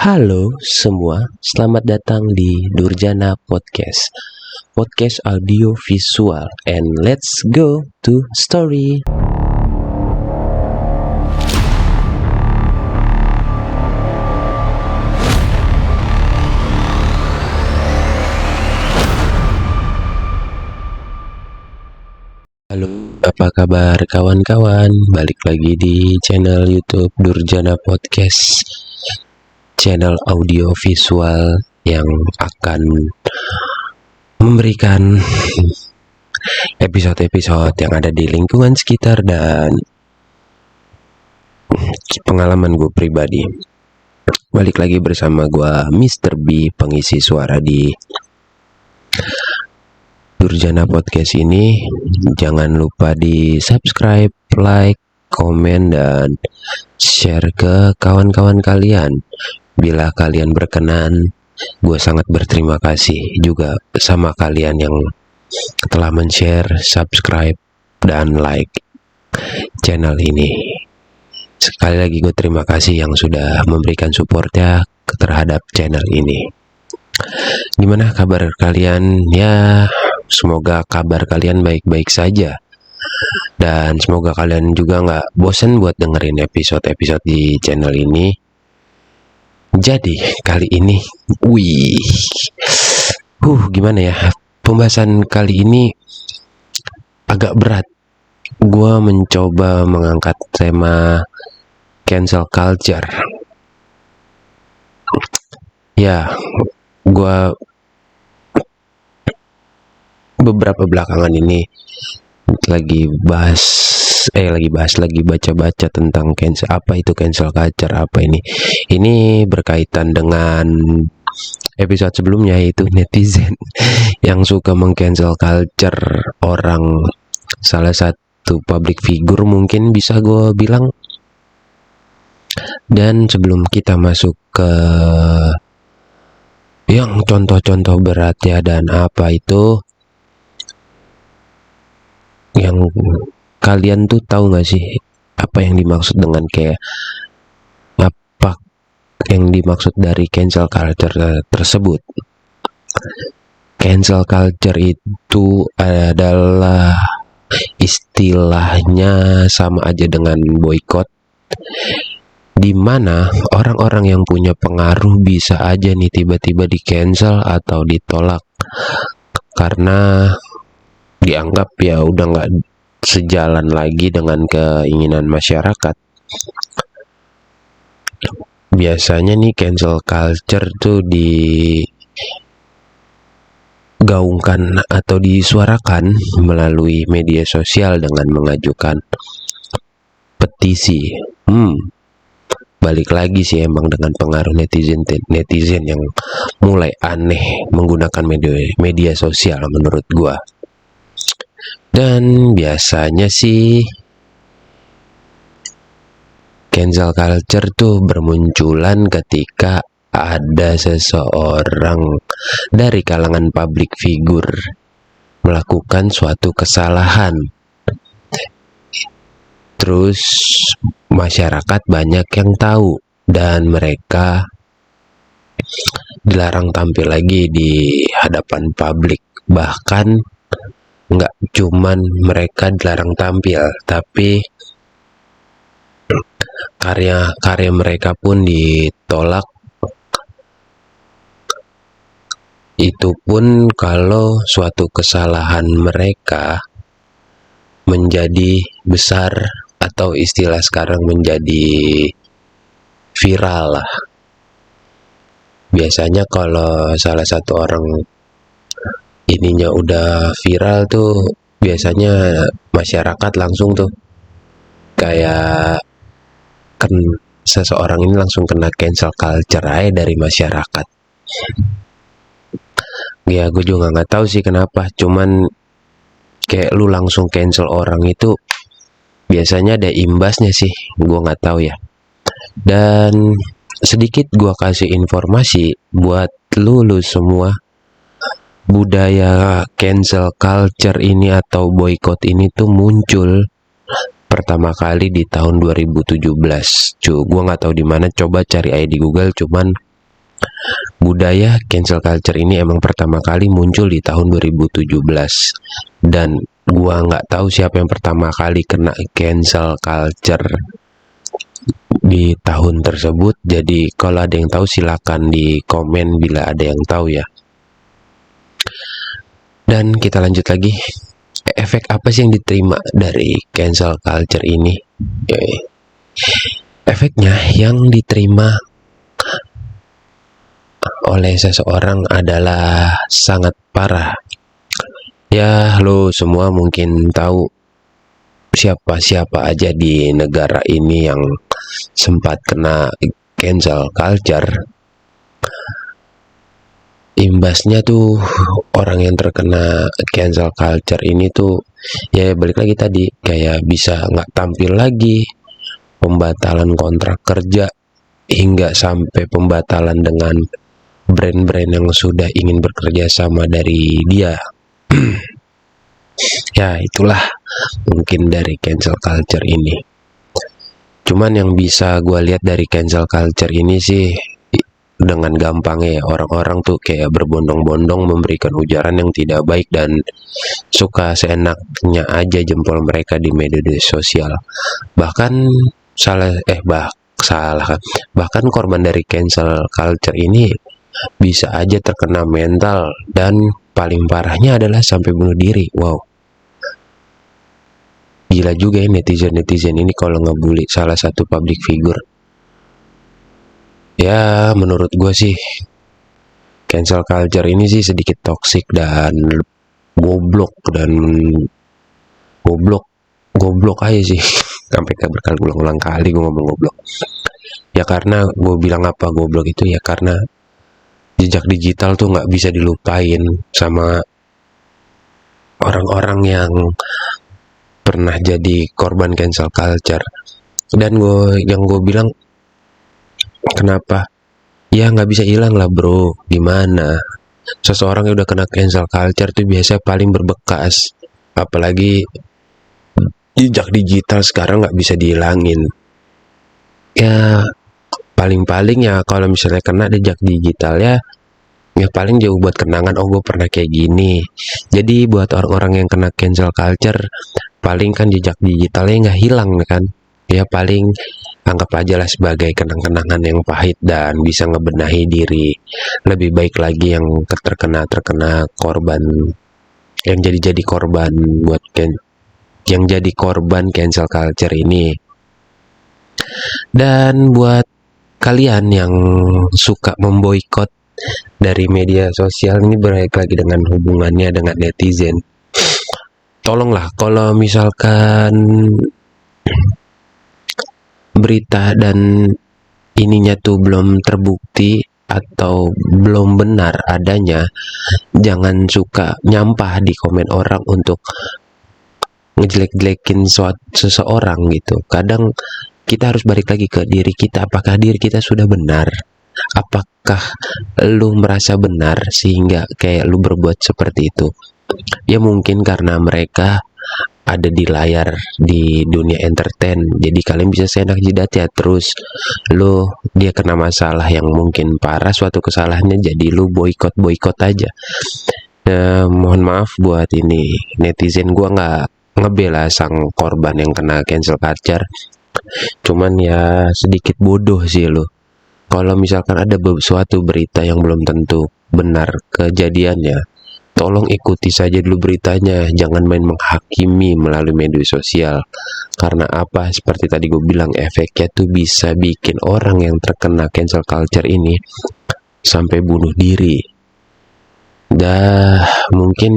Halo semua, selamat datang di Durjana Podcast, podcast audio visual, and let's go to story. Halo, apa kabar kawan-kawan? Balik lagi di channel YouTube Durjana Podcast, channel audio visual yang akan memberikan episode-episode yang ada di lingkungan sekitar dan pengalaman gue pribadi. Balik lagi bersama gue Mr. B, pengisi suara di Durjana Podcast ini. Jangan lupa di subscribe, like, komen, dan share ke kawan-kawan kalian. Bila kalian berkenan, gue sangat berterima kasih juga sama kalian yang telah men-share, subscribe, dan like channel ini. Sekali lagi gue terima kasih yang sudah memberikan supportnya terhadap channel ini. Gimana kabar kalian? Ya, semoga kabar kalian baik-baik saja. Dan semoga kalian juga nggak bosen buat dengerin episode-episode di channel ini. Jadi kali ini, gimana ya, pembahasan kali ini agak berat. Gua mencoba mengangkat tema cancel culture. Ya, gua beberapa belakangan ini lagi baca-baca tentang cancel, apa itu cancel culture, apa ini berkaitan dengan episode sebelumnya, yaitu netizen yang suka meng-cancel culture orang, salah satu public figure mungkin bisa gue bilang. Dan sebelum kita masuk ke yang contoh-contoh berat ya, dan apa itu yang kalian tuh tahu nggak sih apa yang dimaksud dengan kayak apa yang dimaksud dari cancel culture tersebut? Cancel culture itu adalah istilahnya sama aja dengan boykot, di mana orang-orang yang punya pengaruh bisa aja nih tiba-tiba di cancel atau ditolak karena dianggap ya udah nggak sejalan lagi dengan keinginan masyarakat. Biasanya nih cancel culture tuh digaungkan atau disuarakan melalui media sosial dengan mengajukan petisi. Balik lagi sih emang dengan pengaruh netizen yang mulai aneh menggunakan media sosial menurut gua. Dan biasanya sih cancel culture tuh bermunculan ketika ada seseorang dari kalangan public figure melakukan suatu kesalahan. Terus masyarakat banyak yang tahu dan mereka dilarang tampil lagi di hadapan publik. Bahkan nggak cuman mereka dilarang tampil, tapi karya mereka pun ditolak. Itu pun kalau suatu kesalahan mereka menjadi besar, atau istilah sekarang menjadi viral lah. Biasanya kalau salah satu orang ininya udah viral tuh, biasanya masyarakat langsung tuh kayak seseorang ini langsung kena cancel culture aja dari masyarakat. Ya gue juga nggak tahu sih kenapa, cuman kayak lu langsung cancel orang itu biasanya ada imbasnya sih, gue nggak tahu ya. Dan sedikit gue kasih informasi buat lu semua. Budaya cancel culture ini atau boykot ini tuh muncul pertama kali di tahun 2017. Gue nggak tahu di mana, coba cari aja di Google. Cuman budaya cancel culture ini emang pertama kali muncul di tahun 2017, dan gua nggak tahu siapa yang pertama kali kena cancel culture di tahun tersebut. Jadi kalau ada yang tahu silakan di komen bila ada yang tahu ya. Dan kita lanjut lagi. Efek apa sih yang diterima dari cancel culture ini? Efeknya yang diterima oleh seseorang adalah sangat parah. Ya, lo semua mungkin tahu siapa-siapa aja di negara ini yang sempat kena cancel culture. Imbasnya tuh orang yang terkena cancel culture ini tuh ya balik lagi tadi, kayak bisa nggak tampil lagi, pembatalan kontrak kerja, hingga sampai pembatalan dengan brand-brand yang sudah ingin bekerja sama dari dia. Ya itulah mungkin dari cancel culture ini. Cuman yang bisa gue lihat dari cancel culture ini sih, dengan gampangnya orang-orang tuh kayak berbondong-bondong memberikan ujaran yang tidak baik dan suka seenaknya aja jempol mereka di media sosial. Bahkan bahkan korban dari cancel culture ini bisa aja terkena mental, dan paling parahnya adalah sampai bunuh diri. Wow, gila juga ya netizen ini kalau ngebully salah satu public figure. Ya menurut gue sih cancel culture ini sih sedikit toksik dan goblok aja sih. Sampai berulang-ulang kali gue ngomong goblok. Ya karena gue bilang apa goblok itu ya karena jejak digital tuh nggak bisa dilupain sama orang-orang yang pernah jadi korban cancel culture. Dan gue bilang kenapa? Ya nggak bisa hilang lah bro. Gimana? Seseorang yang udah kena cancel culture tuh biasa paling berbekas. Apalagi jejak digital sekarang nggak bisa dihilangin. Ya paling-paling ya kalau misalnya kena jejak digital ya paling jauh buat kenangan. Oh gue pernah kayak gini. Jadi buat orang-orang yang kena cancel culture, paling kan jejak digitalnya nggak hilang kan. Ya paling anggap aja lah sebagai kenang-kenangan yang pahit dan bisa ngebenahi diri lebih baik lagi yang terkena korban, yang jadi korban yang jadi korban cancel culture ini. Dan buat kalian yang suka memboikot dari media sosial ini, balik lagi dengan hubungannya dengan netizen, tolonglah kalau misalkan berita dan ininya tuh belum terbukti atau belum benar adanya, jangan suka nyampah di komen orang untuk ngejelek-jelekin seseorang gitu. Kadang kita harus balik lagi ke diri kita, apakah diri kita sudah benar, apakah lu merasa benar sehingga kayak lu berbuat seperti itu. Ya mungkin karena mereka ada di layar di dunia entertain, jadi kalian bisa seenak jidatnya. Terus dia kena masalah yang mungkin parah, suatu kesalahannya, jadi lu boikot aja. Mohon maaf buat ini netizen, gua nggak ngebela sang korban yang kena cancel culture, cuman ya sedikit bodoh sih lu kalau misalkan ada suatu berita yang belum tentu benar kejadiannya. Tolong ikuti saja dulu beritanya, jangan main menghakimi melalui media sosial. Karena apa? Seperti tadi gue bilang, efeknya tuh bisa bikin orang yang terkena cancel culture ini sampai bunuh diri. Mungkin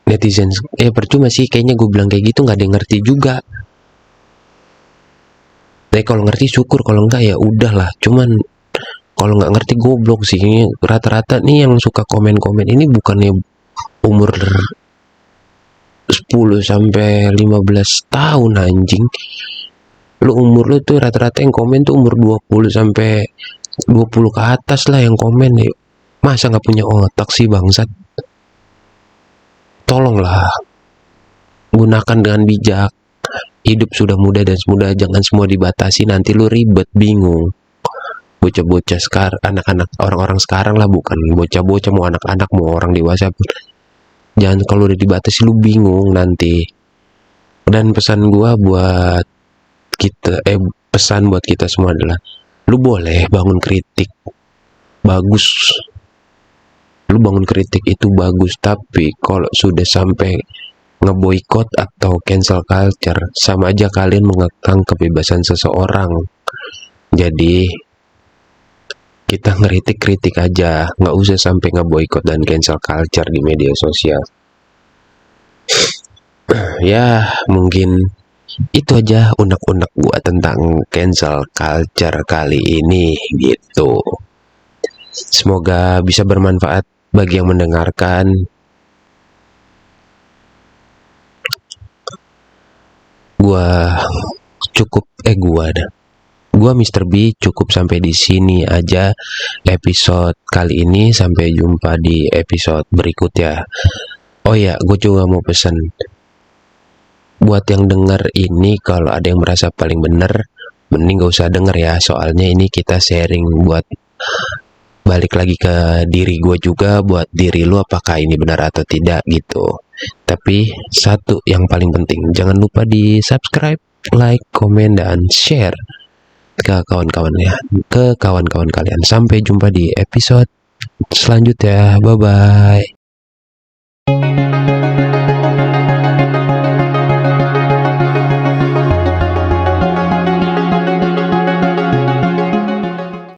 netizen percuma sih, kayaknya gue bilang kayak gitu nggak ada yang ngerti juga. Tapi kalau ngerti syukur, kalau enggak ya udahlah. Cuman kalau nggak ngerti goblok sih. Rata-rata nih yang suka komen-komen ini bukannya umur 10 sampai 15 tahun anjing. Umur lu tuh rata-rata yang komen tuh umur 20 sampai 20 ke atas lah yang komen ya. Masa nggak punya otak sih bangsat? Tolonglah gunakan dengan bijak. Hidup sudah mudah dan semudah, jangan semua dibatasi, nanti lu ribet, bingung. bocah-bocah sekarang, anak-anak, orang-orang sekarang lah, bukan bocah-bocah, mau anak-anak mau orang dewasa pun. Jangan, kalau udah dibatasi lu bingung nanti. Dan pesan gua buat kita, pesan buat kita semua adalah, lu boleh bangun kritik, bagus, lu bangun kritik itu bagus, tapi kalau sudah sampai ngeboikot atau cancel culture, sama aja kalian mengekang kebebasan seseorang. Jadi kita ngeritik-kritik aja, nggak usah sampai ngeboikot dan cancel culture di media sosial. Ya mungkin itu aja unek-unek gua tentang cancel culture kali ini gitu. Semoga bisa bermanfaat bagi yang mendengarkan. Gua Mr. B cukup sampai di sini aja episode kali ini. Sampai jumpa di episode berikutnya. Oh ya, gue juga mau pesan buat yang denger ini, kalau ada yang merasa paling bener, mending gak usah denger ya. Soalnya ini kita sharing buat balik lagi ke diri gue juga, buat diri lu apakah ini benar atau tidak gitu. Tapi satu yang paling penting, jangan lupa di subscribe, like, komen, dan share ke kawan-kawan kalian. Sampai jumpa di episode selanjutnya. Bye bye.